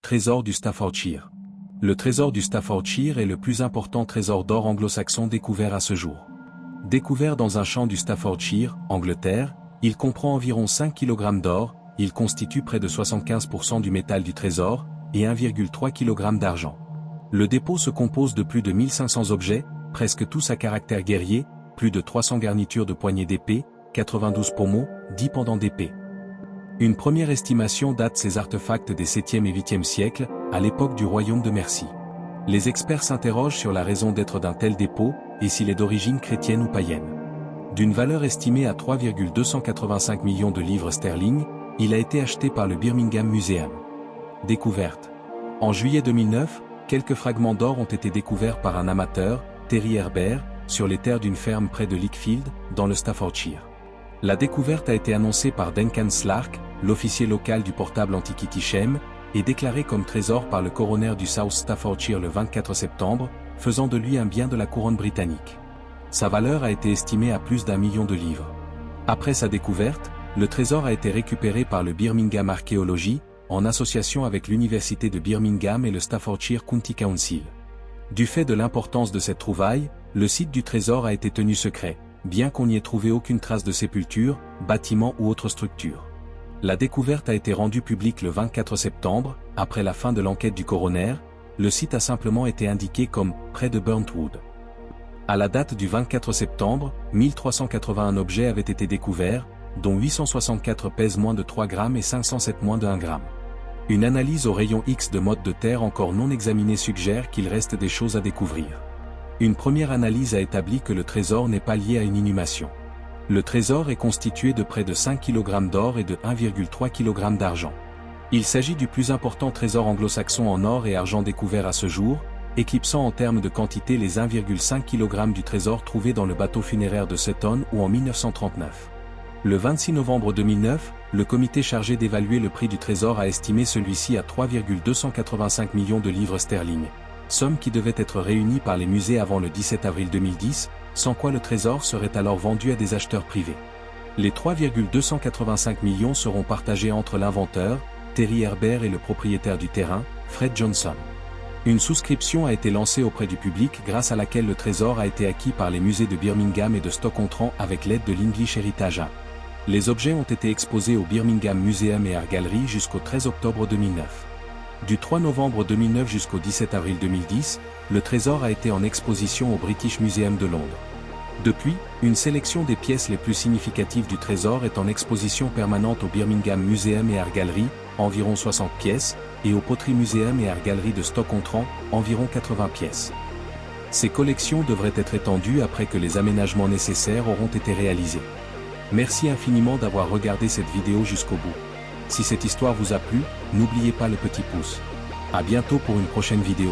Trésor du Staffordshire. Le trésor du Staffordshire est le plus important trésor d'or anglo-saxon découvert à ce jour. Découvert dans un champ du Staffordshire, Angleterre, il comprend environ 5 kg d'or, il constitue près de 75% du métal du trésor, et 1,3 kg d'argent. Le dépôt se compose de plus de 1500 objets, presque tous à caractère guerrier, plus de 300 garnitures de poignées d'épée, 92 pommeaux, 10 pendants d'épée. Une première estimation date ces artefacts des 7e et 8e siècles, à l'époque du royaume de Mercie. Les experts s'interrogent sur la raison d'être d'un tel dépôt, et s'il est d'origine chrétienne ou païenne. D'une valeur estimée à 3,285 millions de livres sterling, il a été acheté par le Birmingham Museum. Découverte. En juillet 2009, quelques fragments d'or ont été découverts par un amateur, Terry Herbert, sur les terres d'une ferme près de Lichfield, dans le Staffordshire. La découverte a été annoncée par Duncan Slark, l'officier local du portable Antiquity Shame, et déclarée comme trésor par le coroner du South Staffordshire le 24 septembre, faisant de lui un bien de la couronne britannique. Sa valeur a été estimée à plus d'1 million de livres. Après sa découverte, le trésor a été récupéré par le Birmingham Archaeology, en association avec l'Université de Birmingham et le Staffordshire County Council. Du fait de l'importance de cette trouvaille, le site du trésor a été tenu secret, bien qu'on n'y ait trouvé aucune trace de sépulture, bâtiment ou autre structure. La découverte a été rendue publique le 24 septembre, après la fin de l'enquête du coroner, le site a simplement été indiqué comme « près de Burntwood ». À la date du 24 septembre, 1381 objets avaient été découverts, dont 864 pèsent moins de 3 grammes et 507 moins de 1 gramme. Une analyse au rayon X de mottes de terre encore non examinée suggère qu'il reste des choses à découvrir. Une première analyse a établi que le trésor n'est pas lié à une inhumation. Le trésor est constitué de près de 5 kg d'or et de 1,3 kg d'argent. Il s'agit du plus important trésor anglo-saxon en or et argent découvert à ce jour, éclipsant en termes de quantité les 1,5 kg du trésor trouvé dans le bateau funéraire de Sutton ou en 1939. Le 26 novembre 2009, le comité chargé d'évaluer le prix du trésor a estimé celui-ci à 3,285 millions de livres sterling, somme qui devait être réunie par les musées avant le 17 avril 2010, sans quoi le trésor serait alors vendu à des acheteurs privés. Les 3,285 millions seront partagés entre l'inventeur, Terry Herbert et le propriétaire du terrain, Fred Johnson. Une souscription a été lancée auprès du public grâce à laquelle le trésor a été acquis par les musées de Birmingham et de Stoke-on-Trent avec l'aide de l'English Heritage A. Les objets ont été exposés au Birmingham Museum et Art Gallery jusqu'au 13 octobre 2009. Du 3 novembre 2009 jusqu'au 17 avril 2010, le trésor a été en exposition au British Museum de Londres. Depuis, une sélection des pièces les plus significatives du trésor est en exposition permanente au Birmingham Museum et Art Gallery, environ 60 pièces, et au Pottery Museum et Art Gallery de Stoke-on-Trent, environ 80 pièces. Ces collections devraient être étendues après que les aménagements nécessaires auront été réalisés. Merci infiniment d'avoir regardé cette vidéo jusqu'au bout. Si cette histoire vous a plu, n'oubliez pas le petit pouce. À bientôt pour une prochaine vidéo.